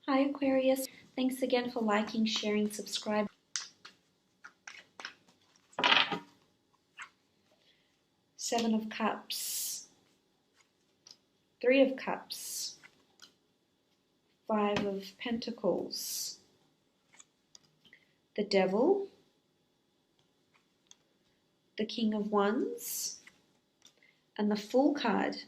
Hi Aquarius, thanks again for liking, sharing, subscribing. Seven of Cups, Three of Cups, Five of Pentacles, the Devil, the King of Wands, and the Fool card.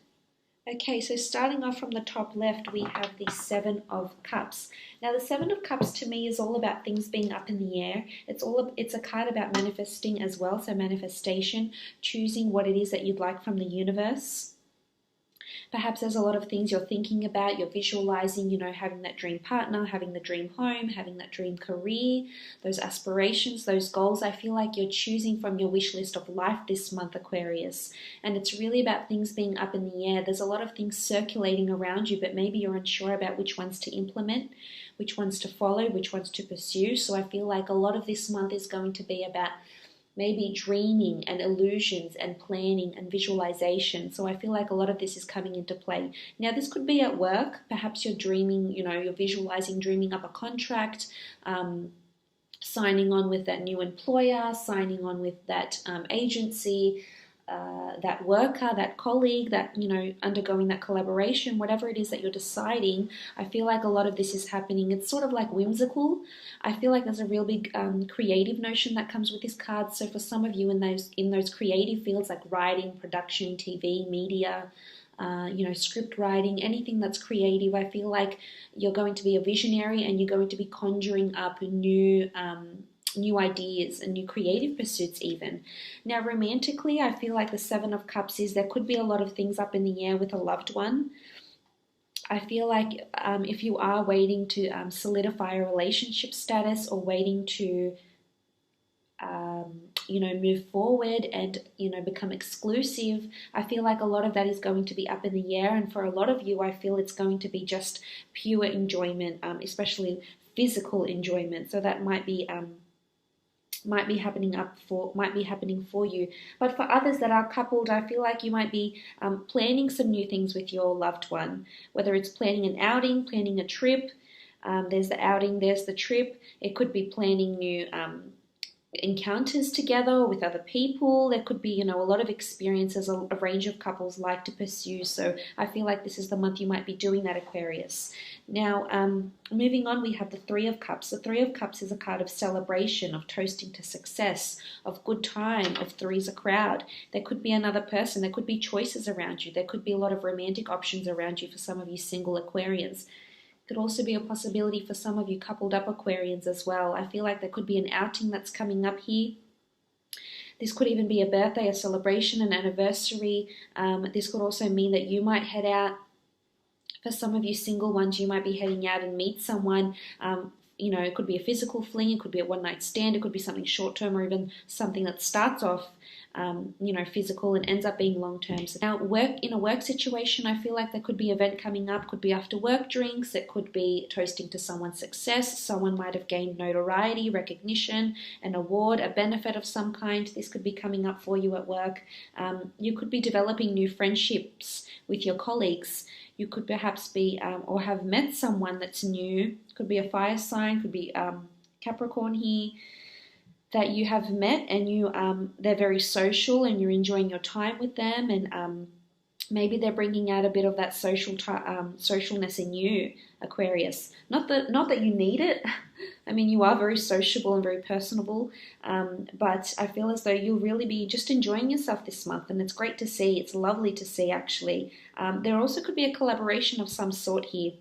Okay, so starting off from the top left, we have the Seven of Cups. Now, the Seven of Cups to me is all about things being up in the air. It's a card about manifesting as well, so manifestation, choosing what it is that you'd like from the universe. Perhaps there's a lot of things you're thinking about, you're visualizing, having that dream partner, having the dream home, having that dream career, those aspirations, those goals. I feel like you're choosing from your wish list of life this month, Aquarius. And it's really about things being up in the air. There's a lot of things circulating around you, but maybe you're unsure about which ones to implement, which ones to follow, which ones to pursue. So I feel like a lot of this month is going to be about maybe dreaming and illusions and planning and visualization. So I feel like a lot of this is coming into play. Now, this could be at work. Perhaps you're dreaming, you're visualizing dreaming up a contract, signing on with that new employer, signing on with that agency, that worker, that colleague, that, undergoing that collaboration, whatever it is that you're deciding. I feel like a lot of this is happening. It's sort of like whimsical. I feel like there's a real big creative notion that comes with this card. So for some of you in those creative fields like writing, production, TV, media, script writing, anything that's creative, I feel like you're going to be a visionary and you're going to be conjuring up new ideas and new creative pursuits even. Now, romantically, I feel like the Seven of Cups is there could be a lot of things up in the air with a loved one. I feel like if you are waiting to solidify a relationship status or waiting to move forward and, become exclusive, I feel like a lot of that is going to be up in the air. And for a lot of you, I feel it's going to be just pure enjoyment, especially physical enjoyment. So that might be happening for you. But for others that are coupled, I feel like you might be planning some new things with your loved one, whether it's planning an outing, planning a trip. There's the outing, there's the trip. It could be planning new encounters together with other people. There could be, a lot of experiences a range of couples like to pursue. So I feel like this is the month you might be doing that, Aquarius. Now, moving on, we have the Three of Cups. The Three of Cups is a card of celebration, of toasting to success, of good time, of three's a crowd. There could be another person. There could be choices around you. There could be a lot of romantic options around you for some of you single Aquarians. Could also be a possibility for some of you coupled up Aquarians as well. I feel like there could be an outing that's coming up here. This could even be a birthday, a celebration, an anniversary. This could also mean that you might head out. For some of you single ones, you might be heading out and meet someone. It could be a physical fling, it could be a one-night stand, it could be something short-term, or even something that starts off physical and ends up being long-term. So now, in a work situation, I feel like there could be an event coming up, could be after work drinks, it could be toasting to someone's success. Someone might have gained notoriety, recognition, an award, a benefit of some kind. This could be coming up for you at work. You could be developing new friendships with your colleagues. You could perhaps be or have met someone that's new. Could be a fire sign, could be Capricorn here, that you have met and they're very social and you're enjoying your time with them, and maybe they're bringing out a bit of that socialness in you, Aquarius. Not that you need it. I mean, you are very sociable and very personable, but I feel as though you'll really be just enjoying yourself this month, and it's great to see. It's lovely to see, actually. There also could be a collaboration of some sort here.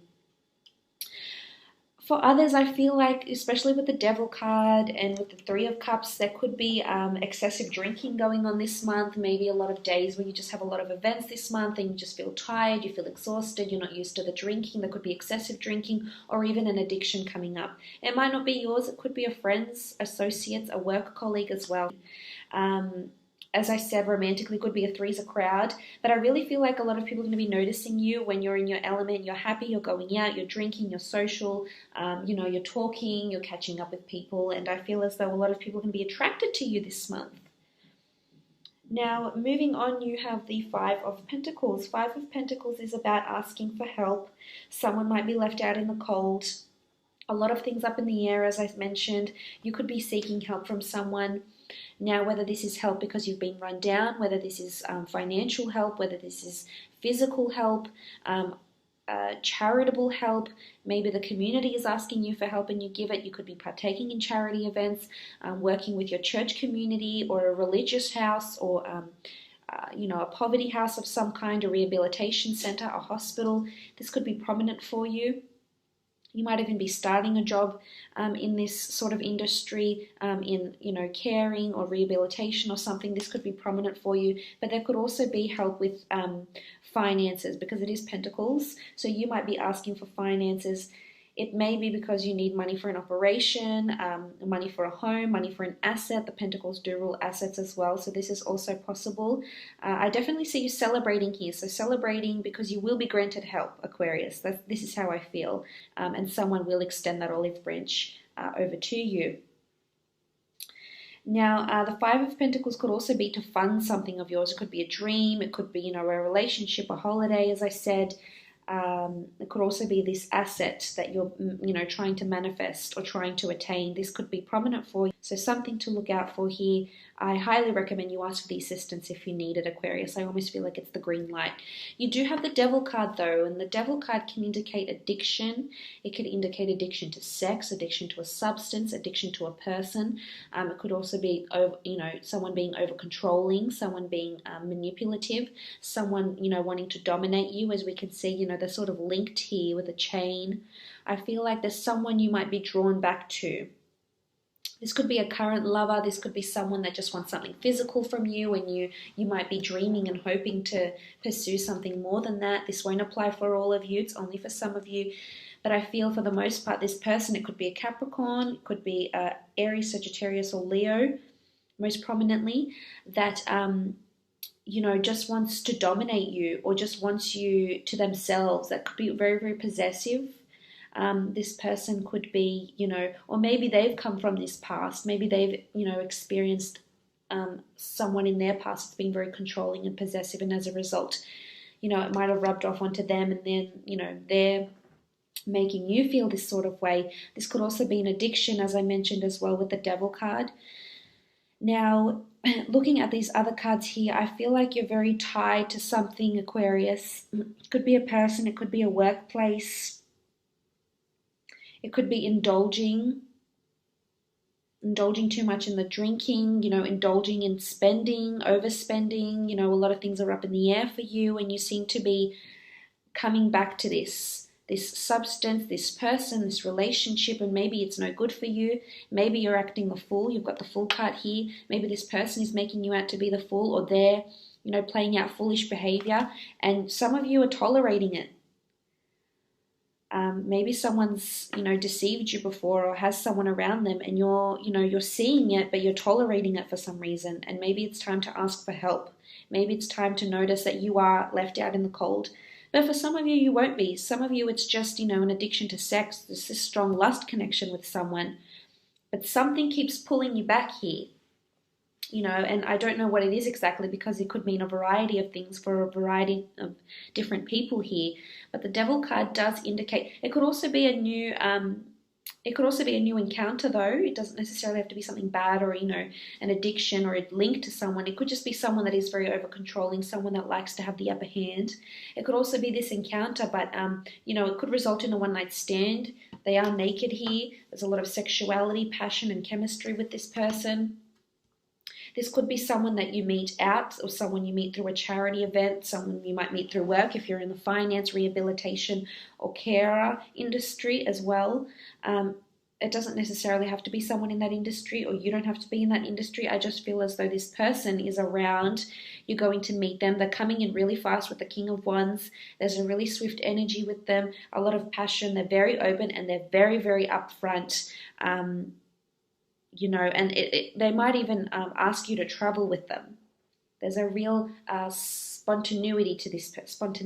For others, I feel like, especially with the Devil card and with the Three of Cups, there could be excessive drinking going on this month. Maybe a lot of days where you just have a lot of events this month and you just feel tired, you feel exhausted, you're not used to the drinking. There could be excessive drinking or even an addiction coming up. It might not be yours. It could be a friend's, associate's, a work colleague as well. As I said, romantically could be a three's a crowd, but I really feel like a lot of people are going to be noticing you when you're in your element. You're happy, you're going out, you're drinking, you're social, you're talking, you're catching up with people, and I feel as though a lot of people are going to be attracted to you this month. Now, moving on, you have the Five of Pentacles. Five of Pentacles is about asking for help. Someone might be left out in the cold. A lot of things up in the air, as I've mentioned. You could be seeking help from someone. Now, whether this is help because you've been run down, whether this is financial help, whether this is physical help, charitable help, maybe the community is asking you for help and you give it. You could be partaking in charity events, working with your church community or a religious house, or a poverty house of some kind, a rehabilitation center, a hospital. This could be prominent for you. You might even be starting a job in this sort of industry, in caring or rehabilitation or something. This could be prominent for you, but there could also be help with finances, because it is Pentacles. So you might be asking for finances. It may be because you need money for an operation, money for a home, money for an asset. The Pentacles do rule assets as well, so this is also possible. I definitely see you celebrating here. So celebrating because you will be granted help, Aquarius. This is how I feel. And someone will extend that olive branch over to you. Now, the Five of Pentacles could also be to fund something of yours. It could be a dream. It could be, a relationship, a holiday, as I said. It could also be this asset that you're, trying to manifest or trying to attain. This could be prominent for you. So something to look out for here. I highly recommend you ask for the assistance if you need it, Aquarius. I almost feel like it's the green light. You do have the Devil card though, and the Devil card can indicate addiction. It could indicate addiction to sex, addiction to a substance, addiction to a person. It could also be, someone being over controlling, someone being manipulative, someone, wanting to dominate you, as we can see, they're sort of linked here with a chain. I feel like there's someone you might be drawn back to. This could be a current lover. This could be someone that just wants something physical from you, and you might be dreaming and hoping to pursue something more than that. This won't apply for all of you. It's only for some of you. But I feel for the most part, this person, it could be a Capricorn, it could be Aries, Sagittarius, or Leo, most prominently, that just wants to dominate you or just wants you to themselves. That could be very, very possessive. This person could be, or maybe they've come from this past. Maybe they've, experienced someone in their past that's been very controlling and possessive, and as a result, it might have rubbed off onto them, and then, they're making you feel this sort of way. This could also be an addiction, as I mentioned as well with the Devil card. Now, looking at these other cards here, I feel like you're very tied to something, Aquarius. It could be a person, it could be a workplace. It could be indulging too much in the drinking, indulging in spending, overspending. A lot of things are up in the air for you, and you seem to be coming back to this substance, this person, this relationship, and maybe it's no good for you. Maybe you're acting the fool. You've got the Fool card here. Maybe this person is making you out to be the fool, or they're, playing out foolish behavior, and some of you are tolerating it. Maybe someone's, deceived you before, or has someone around them, and you're seeing it, but you're tolerating it for some reason. And maybe it's time to ask for help. Maybe it's time to notice that you are left out in the cold. But for some of you, you won't be. Some of you, it's just, an addiction to sex. There's this strong lust connection with someone. But something keeps pulling you back here. And I don't know what it is exactly, because it could mean a variety of things for a variety of different people here. But the Devil card does indicate it could also be a new encounter, though. It doesn't necessarily have to be something bad or an addiction or a link to someone. It could just be someone that is very over controlling, someone that likes to have the upper hand. It could also be this encounter, but it could result in a one-night stand. They are naked here. There's a lot of sexuality, passion, and chemistry with this person. This could be someone that you meet out, or someone you meet through a charity event, someone you might meet through work if you're in the finance, rehabilitation, or carer industry as well. It doesn't necessarily have to be someone in that industry, or you don't have to be in that industry. I just feel as though this person is around. You're going to meet them. They're coming in really fast with the King of Wands. There's a really swift energy with them, a lot of passion. They're very open, and they're very, very upfront. And they might even ask you to travel with them. There's a real spontaneity to this person.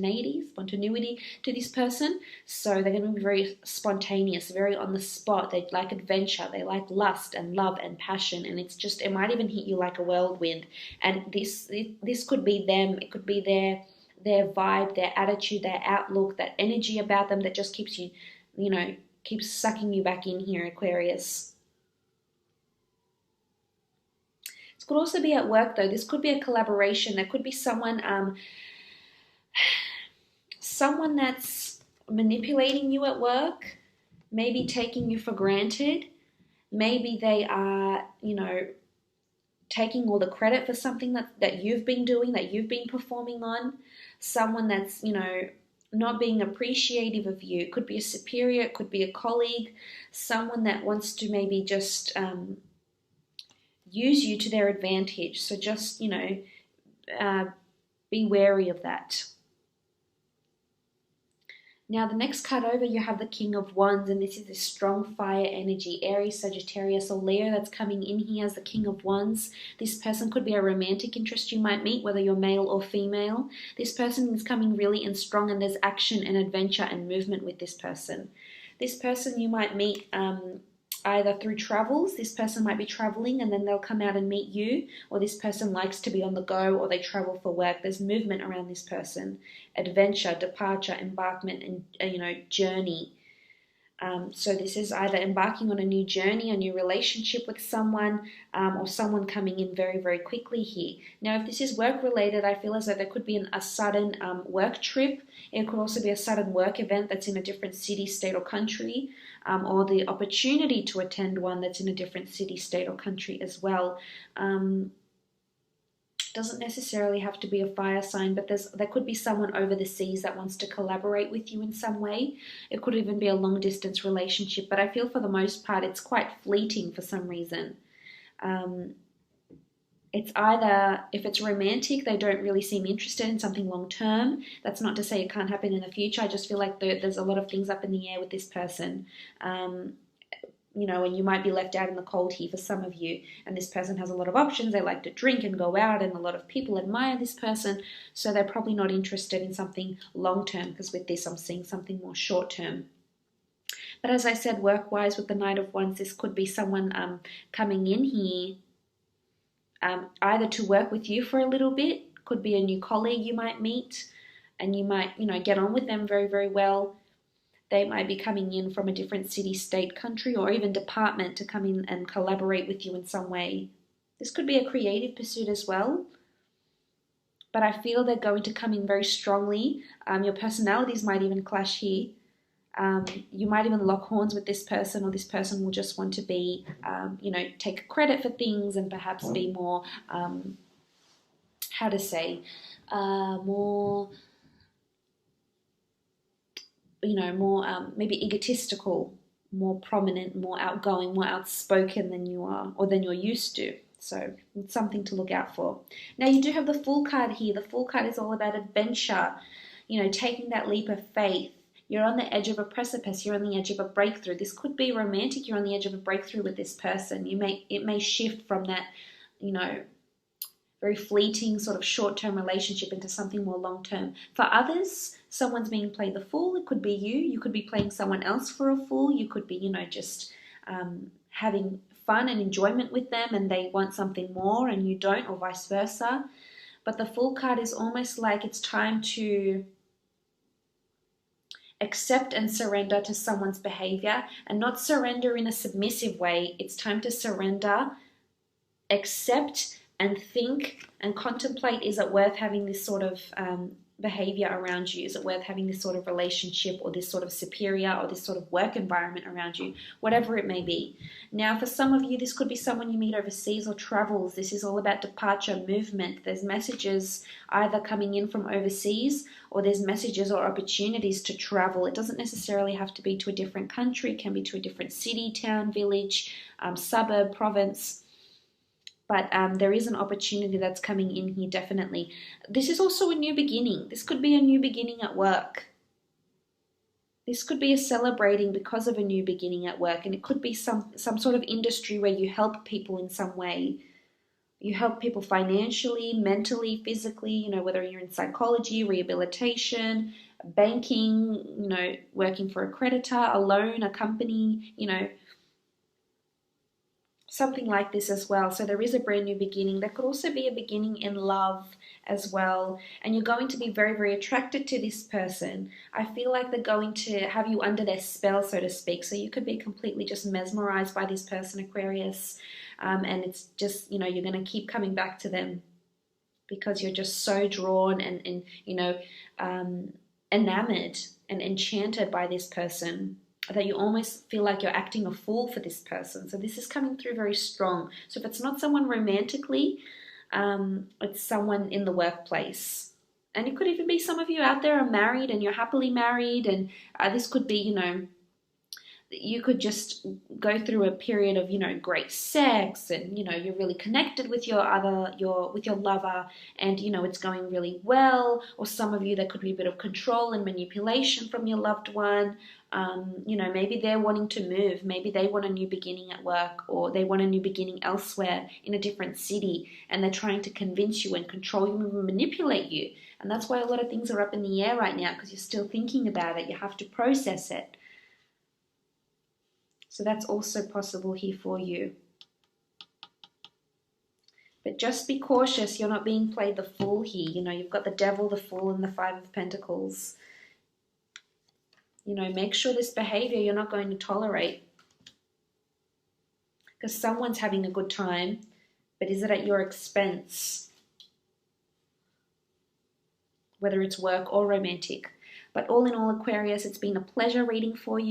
So they're going to be very spontaneous, very on the spot. They like adventure. They like lust and love and passion. And it might even hit you like a whirlwind. And this could be them. It could be their vibe, their attitude, their outlook, that energy about them that just keeps you, keeps sucking you back in here, Aquarius. This could also be at work, though. This could be a collaboration. There could be someone someone that's manipulating you at work, maybe taking you for granted. Maybe they are, taking all the credit for something that you've been doing, that you've been performing on. Someone that's, not being appreciative of you. It could be a superior, it could be a colleague, someone that wants to maybe just use you to their advantage. So just, be wary of that. Now, the next card over, you have the King of Wands, and this is a strong fire energy. Aries, Sagittarius, or Leo that's coming in here as the King of Wands. This person could be a romantic interest you might meet, whether you're male or female. This person is coming really in strong, and there's action and adventure and movement with this person. This person you might meet either through travels. This person might be traveling and then they'll come out and meet you, or this person likes to be on the go, or they travel for work. There's movement around this person, adventure, departure, embarkment, and journey. So this is either embarking on a new journey, a new relationship with someone, or someone coming in very, very quickly here. Now, if this is work related, I feel as though there could be a sudden work trip. It could also be a sudden work event that's in a different city, state, or country, or the opportunity to attend one that's in a different city, state, or country as well. Doesn't necessarily have to be a fire sign, but there could be someone over the seas that wants to collaborate with you in some way. It could even be a long distance relationship, but I feel for the most part it's quite fleeting for some reason. It's either, if it's romantic, they don't really seem interested in something long term. That's not to say it can't happen in the future. I just feel like there's a lot of things up in the air with this person. And you might be left out in the cold here for some of you. And this person has a lot of options. They like to drink and go out, and a lot of people admire this person. So they're probably not interested in something long term, because with this I'm seeing something more short term. But as I said, work-wise with the Knight of Wands, this could be someone coming in here either to work with you for a little bit. Could be a new colleague you might meet, and you might, get on with them very, very well. They might be coming in from a different city, state, country, or even department to come in and collaborate with you in some way. This could be a creative pursuit as well, but I feel they're going to come in very strongly. Your personalities might even clash here. You might even lock horns with this person, or this person will just want to be, take credit for things and perhaps be more, more... maybe egotistical, more prominent, more outgoing, more outspoken than you are, or than you're used to. So it's something to look out for. Now, you do have the Fool card here. The Fool card is all about adventure, taking that leap of faith. You're on the edge of a precipice. You're on the edge of a breakthrough. This could be romantic. You're on the edge of a breakthrough with this person. It may shift from that, very fleeting sort of short-term relationship into something more long-term. For others, someone's being played the fool. It could be you. You could be playing someone else for a fool. You could be, just having fun and enjoyment with them, and they want something more and you don't, or vice versa. But the Fool card is almost like it's time to accept and surrender to someone's behavior, and not surrender in a submissive way. It's time to surrender, accept, and think and contemplate, is it worth having this sort of behavior around you? Is it worth having this sort of relationship, or this sort of superior, or this sort of work environment around you? Whatever it may be. Now, for some of you, this could be someone you meet overseas or travels. This is all about departure, movement. There's messages either coming in from overseas, or there's messages or opportunities to travel. It doesn't necessarily have to be to a different country. It can be to a different city, town, village, suburb, province. But there is an opportunity that's coming in here, definitely. This is also a new beginning. This could be a new beginning at work. This could be a celebrating because of a new beginning at work. And it could be some sort of industry where you help people in some way. You help people financially, mentally, physically, whether you're in psychology, rehabilitation, banking, working for a creditor, a loan, a company, Something like this as well. So there is a brand new beginning. There could also be a beginning in love as well. And you're going to be very, very attracted to this person. I feel like they're going to have you under their spell, so to speak. So you could be completely just mesmerized by this person, Aquarius. And it's just, you know, you're going to keep coming back to them because you're just so drawn and you know, enamored and enchanted by this person, that you almost feel like you're acting a fool for this person. So this is coming through very strong. So if it's not someone romantically, it's someone in the workplace. And it could even be some of you out there are married and you're happily married, and this could be, you know, you could just go through a period of, you know, great sex, and, you know, you're really connected with your lover, and, you know, it's going really well. Or some of you, there could be a bit of control and manipulation from your loved one. You know, maybe they're wanting to move. Maybe they want a new beginning at work, or they want a new beginning elsewhere in a different city, and they're trying to convince you and control you and manipulate you. And that's why a lot of things are up in the air right now, because you're still thinking about it. You have to process it. So that's also possible here for you. But just be cautious, you're not being played the fool here. You know, you've got the devil, the fool, and the Five of Pentacles. You know, make sure this behavior you're not going to tolerate. Because someone's having a good time, but is it at your expense? Whether it's work or romantic. But all in all, Aquarius, it's been a pleasure reading for you.